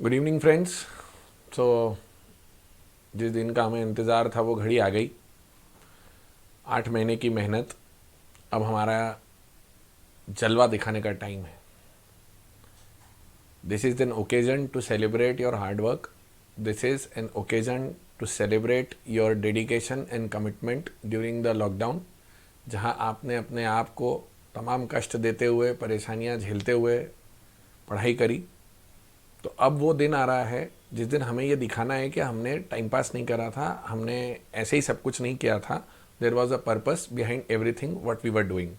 Good evening friends. सो जिस दिन का हमें इंतज़ार था वो घड़ी आ गई। 8 महीने की मेहनत, अब हमारा जलवा दिखाने का टाइम है। This is an occasion to celebrate your hard work. This is an occasion to celebrate your dedication and commitment during the lockdown, जहां आपने अपने आप को तमाम कष्ट देते हुए, परेशानियां झेलते हुए पढ़ाई करी। तो अब वो दिन आ रहा है जिस दिन हमें ये दिखाना है कि हमने टाइम पास नहीं करा था, हमने ऐसे ही सब कुछ नहीं किया था। There was a purpose behind everything what we were doing.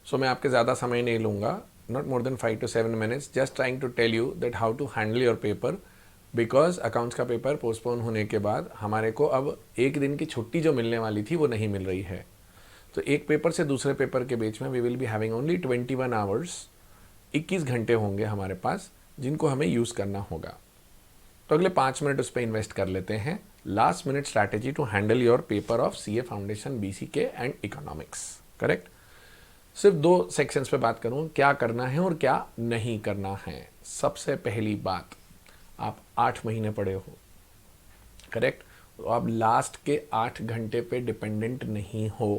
So मैं आपके ज़्यादा समय नहीं लूँगा, not more than 5 to 7 minutes, just trying to tell you that how to handle your paper. Because accounts का पेपर पोस्टपोन होने के बाद हमारे को अब एक दिन की छुट्टी जो मिलने वाली थी वो नहीं मिल रही है। तो एक पेपर से दूसरे पेपर के बीच में we will be having only 21 hours. 21 घंटे होंगे हमारे पास जिनको हमें यूज़ करना होगा। तो अगले 5 मिनट उस पर इन्वेस्ट कर लेते हैं। Last minute strategy to handle your paper of CA foundation, BCK and economics. Correct. सिर्फ 2 सेक्शंस पे बात करूं, क्या करना है और क्या नहीं करना है। सबसे पहली बात, आप 8 महीने पढ़े हो, करेक्ट। तो आप लास्ट के 8 घंटे पे डिपेंडेंट नहीं हो।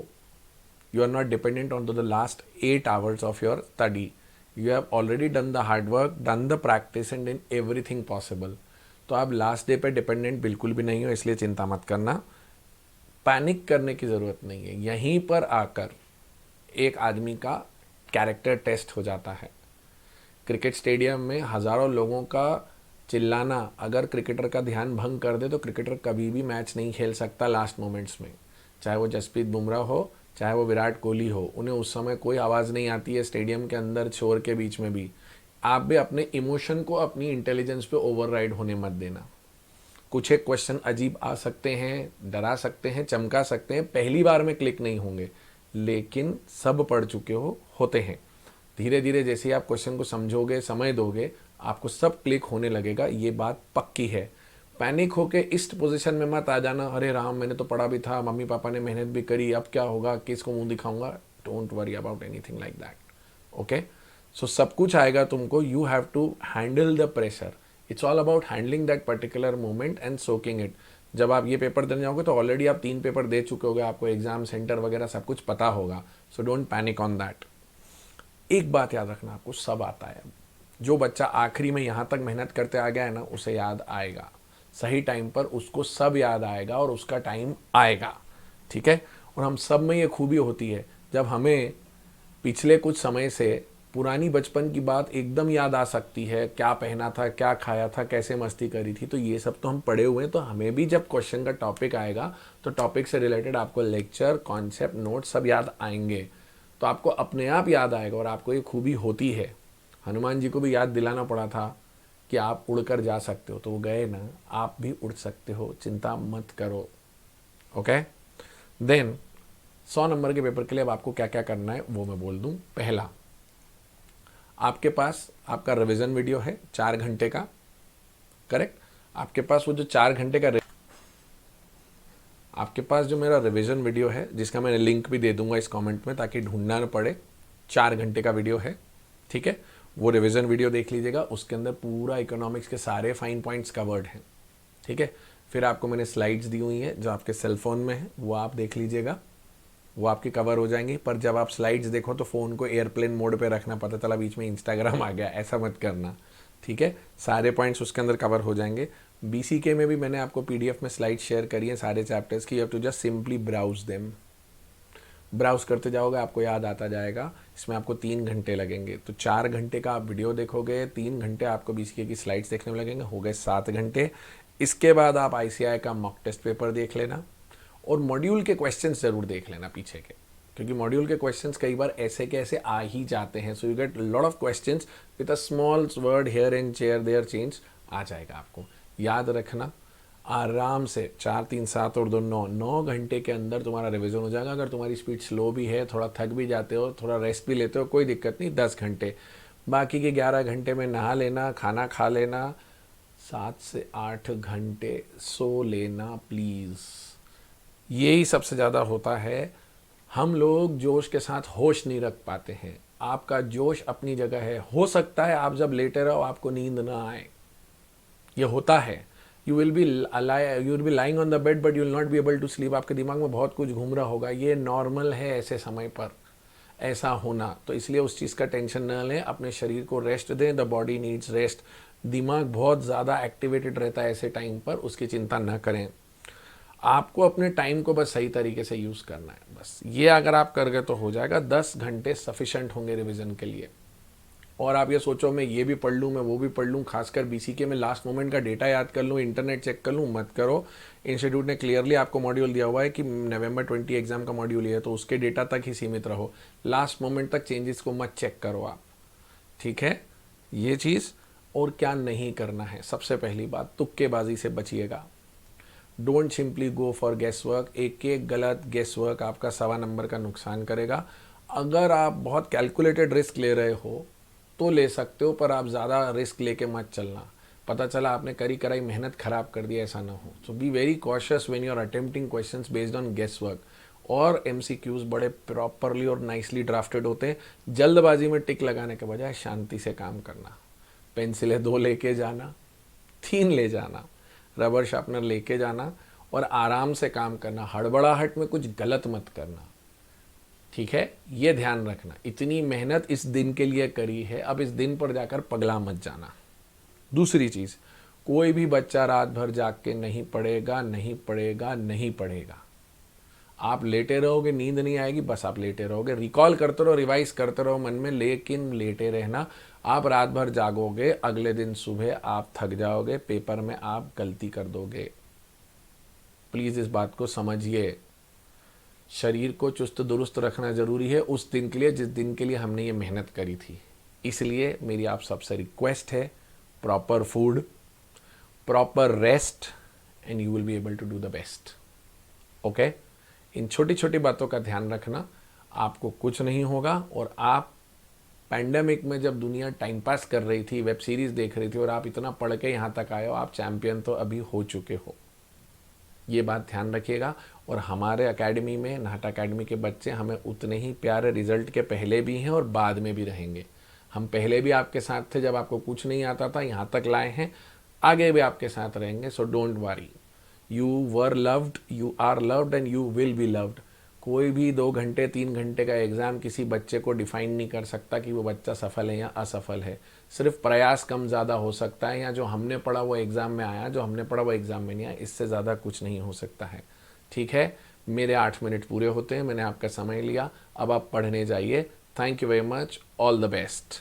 You are not dependent on the last 8 hours of your study. You have already done the hard work, done the practice and in everything possible. तो आप लास्ट डे पे डिपेंडेंट बिल्कुल भी नहीं हो, इसलिए चिंता मत करना। पैनिक करने की ज़रूरत नहीं है। यहीं पर आकर एक आदमी का कैरेक्टर टेस्ट हो जाता है। क्रिकेट स्टेडियम में हज़ारों लोगों का चिल्लाना अगर क्रिकेटर का ध्यान भंग कर दे तो क्रिकेटर कभी भी मैच नहीं खेल सकता लास्ट मोमेंट्स में। चाहे वो जसप्रीत बुमराह हो, चाहे वो विराट कोहली हो, उन्हें उस समय कोई आवाज़ नहीं आती है स्टेडियम के अंदर शोर के बीच में भी। आप भी अपने इमोशन को अपनी इंटेलिजेंस पे ओवरराइड होने मत देना। कुछ एक क्वेश्चन अजीब आ सकते हैं, डरा सकते हैं, चमका सकते हैं, पहली बार में क्लिक नहीं होंगे, लेकिन सब पढ़ चुके होते हैं। धीरे धीरे जैसे ही आप क्वेश्चन को समझोगे, समय दोगे, आपको सब क्लिक होने लगेगा। ये बात पक्की है। पैनिक होके इस पोजीशन में मत आ जाना, अरे राम मैंने तो पढ़ा भी था, मम्मी पापा ने मेहनत भी करी, अब क्या होगा, किसको मुंह दिखाऊंगा। Don't worry about anything like that. Okay. So सब कुछ आएगा तुमको। You have to handle the pressure. It's all about handling that particular moment and soaking it. जब आप ये पेपर देने जाओगे तो ऑलरेडी आप 3 पेपर दे चुके होगे, आपको एग्जाम सेंटर वगैरह सब कुछ पता होगा। So don't panic on that. एक बात याद रखना, आपको सब आता है। जो बच्चा आखिरी में यहाँ तक मेहनत करते आ गया है ना, उसे याद आएगा। सही टाइम पर उसको सब याद आएगा और उसका टाइम आएगा। ठीक है। और हम सब में ये खूबी होती है, जब हमें पिछले कुछ समय से पुरानी बचपन की बात एकदम याद आ सकती है, क्या पहना था, क्या खाया था, कैसे मस्ती करी थी, तो ये सब तो हम पढ़े हुए हैं। तो हमें भी जब क्वेश्चन का टॉपिक आएगा तो टॉपिक से रिलेटेड आपको लेक्चर, कॉन्सेप्ट, नोट सब याद आएंगे। तो आपको अपने आप याद आएगा। और आपको ये खूबी होती है, हनुमान जी को भी याद दिलाना पड़ा था कि आप उड़कर जा सकते हो, तो वो गए ना। आप भी उड़ सकते हो, चिंता मत करो। ओके। देन 100 नंबर के पेपर के लिए अब आपको क्या क्या करना है वो मैं बोल दूं। पहला, आपके पास आपका रिवीजन वीडियो है 4 घंटे का। करेक्ट। आपके पास वो जो 4 घंटे का आपके पास जो मेरा रिवीजन वीडियो है, जिसका मैंने लिंक भी दे दूंगा इस कमेंट में ताकि ढूंढना न पड़े, 4 घंटे का वीडियो है। ठीक है। वो रिवीजन वीडियो देख लीजिएगा, उसके अंदर पूरा इकोनॉमिक्स के सारे फाइन पॉइंट्स कवर्ड हैं। ठीक है। फिर आपको मैंने स्लाइड्स दी हुई हैं जो आपके सेलफोन में है, वो आप देख लीजिएगा, वो आपकी कवर हो जाएंगी। पर जब आप स्लाइड्स देखो तो फ़ोन को एयरप्लेन मोड पे रखना, पता चला बीच में इंस्टाग्राम आ गया, ऐसा मत करना। ठीक है। सारे पॉइंट्स उसके अंदर कवर हो जाएंगे। बीसीके में भी मैंने आपको पीडीएफ में स्लाइड शेयर करी है सारे चैप्टर्स की। You have to just simply browse them. Browse करते जाओगे, आपको याद आता जाएगा। इसमें आपको 3 घंटे लगेंगे। तो 4 घंटे का आप वीडियो देखोगे, 3 घंटे आपको बीसीके की स्लाइड्स देखने में लगेंगे, हो गए 7 घंटे। इसके बाद आप आईसीआई का मॉक टेस्ट पेपर देख लेना और मॉड्यूल के क्वेश्चंस जरूर देख लेना पीछे के, क्योंकि मॉड्यूल के क्वेश्चंस कई बार ऐसे के ऐसे आ ही जाते हैं। So you get lot of questions with a small word here and chair there change आ जाएगा। आपको याद रखना, आराम से 4 3 7 और 2 9 9 घंटे के अंदर तुम्हारा रिवीजन हो जाएगा। अगर तुम्हारी स्पीड स्लो भी है, थोड़ा थक भी जाते हो, थोड़ा रेस्ट भी लेते हो, कोई दिक्कत नहीं, 10 घंटे। बाकी के 11 घंटे में नहा लेना, खाना खा लेना, 7 से 8 घंटे सो लेना प्लीज़। यही सबसे ज़्यादा होता है। हम लोग जोश के साथ होश नहीं रख पाते हैं। आपका जोश अपनी जगह है। हो सकता है आप जब लेटे रहो आपको नींद ना आए, ये होता है। You will be lying on the bed but you will not be able to sleep. आपके दिमाग में बहुत कुछ घूम रहा होगा, ये नॉर्मल है ऐसे समय पर ऐसा होना। तो इसलिए उस चीज़ का टेंशन न लें, अपने शरीर को रेस्ट दें। The body needs rest. दिमाग बहुत ज़्यादा एक्टिवेटेड रहता है ऐसे टाइम पर, उसकी चिंता न करें। आपको अपने टाइम को बस सही तरीके से यूज़ करना है, बस ये अगर आप कर गए तो हो जाएगा। 10 घंटे सफिशेंट होंगे रिवीजन के लिए। और आप ये सोचो मैं ये भी पढ़ लूँ, मैं वो भी पढ़ लूँ, खासकर बीसीके में लास्ट मोमेंट का डेटा याद कर लूँ, इंटरनेट चेक कर लूँ, मत करो। इंस्टीट्यूट ने क्लियरली आपको मॉड्यूल दिया हुआ है कि नवंबर 20 एग्जाम का मॉड्यूल है, तो उसके डेटा तक ही सीमित रहो। लास्ट मोमेंट तक चेंजेस को मत चेक करो आप, ठीक है। ये चीज़। और क्या नहीं करना है, सबसे पहली बात, तुक्केबाजी से बचिएगा। Don't simply go for guess work. एक एक गलत गेस वर्क आपका 1.25 नंबर का नुकसान करेगा। अगर आप बहुत कैलकुलेटेड रिस्क ले रहे हो तो ले सकते हो, पर आप ज़्यादा रिस्क लेके मत चलना। पता चला आपने करी कराई मेहनत खराब कर दी, ऐसा ना हो। So be very cautious when you are attempting questions based on guess work. और एमसीक्यूज बड़े प्रॉपरली और नाइसली ड्राफ्टेड होते हैं। जल्दबाजी में टिक लगाने के बजाय शांति से काम करना। पेंसिलें 2 लेके जाना, 3 ले जाना, रबर शार्पनर लेके जाना और आराम से काम करना। हड़बड़ाहट में कुछ गलत मत करना, ठीक है। ये ध्यान रखना, इतनी मेहनत इस दिन के लिए करी है, अब इस दिन पर जाकर पगला मत जाना। दूसरी चीज़, कोई भी बच्चा रात भर जाग के नहीं पढ़ेगा, नहीं पढ़ेगा, नहीं पढ़ेगा। आप लेटे रहोगे, नींद नहीं आएगी, बस आप लेटे रहोगे। रिकॉल करते रहो, रिवाइज करते रहो मन में, लेकिन लेटे रहना। आप रात भर जागोगे, अगले दिन सुबह आप थक जाओगे, पेपर में आप गलती कर दोगे। प्लीज़ इस बात को समझिए। शरीर को चुस्त दुरुस्त रखना ज़रूरी है उस दिन के लिए जिस दिन के लिए हमने ये मेहनत करी थी। इसलिए मेरी आप सबसे रिक्वेस्ट है, proper food, proper rest, and you will be able to do the best. Okay, इन छोटी छोटी बातों का ध्यान रखना, आपको कुछ नहीं होगा। और आप पैंडेमिक में जब दुनिया टाइम पास कर रही थी, वेब सीरीज़ देख रही थी, और आप इतना पढ़ के यहाँ तक आए हो, आप चैम्पियन तो अभी हो चुके हो। ये बात ध्यान रखिएगा। और हमारे एकेडमी में, नाहटा एकेडमी के बच्चे हमें उतने ही प्यारे रिजल्ट के पहले भी हैं और बाद में भी रहेंगे। हम पहले भी आपके साथ थे जब आपको कुछ नहीं आता था, यहाँ तक लाए हैं, आगे भी आपके साथ रहेंगे। So don't worry, you were loved, you are loved and you will be loved. कोई भी 2 घंटे 3 घंटे का एग्ज़ाम किसी बच्चे को डिफाइन नहीं कर सकता कि वो बच्चा सफल है या असफल है। सिर्फ प्रयास कम ज़्यादा हो सकता है, या जो हमने पढ़ा वो एग्ज़ाम में आया, जो हमने पढ़ा वो एग्ज़ाम में नहीं आया, इससे ज़्यादा कुछ नहीं हो सकता है, ठीक है। मेरे 8 मिनट पूरे होते हैं, मैंने आपका समय लिया, अब आप पढ़ने जाइए। Thank you very much, all the best.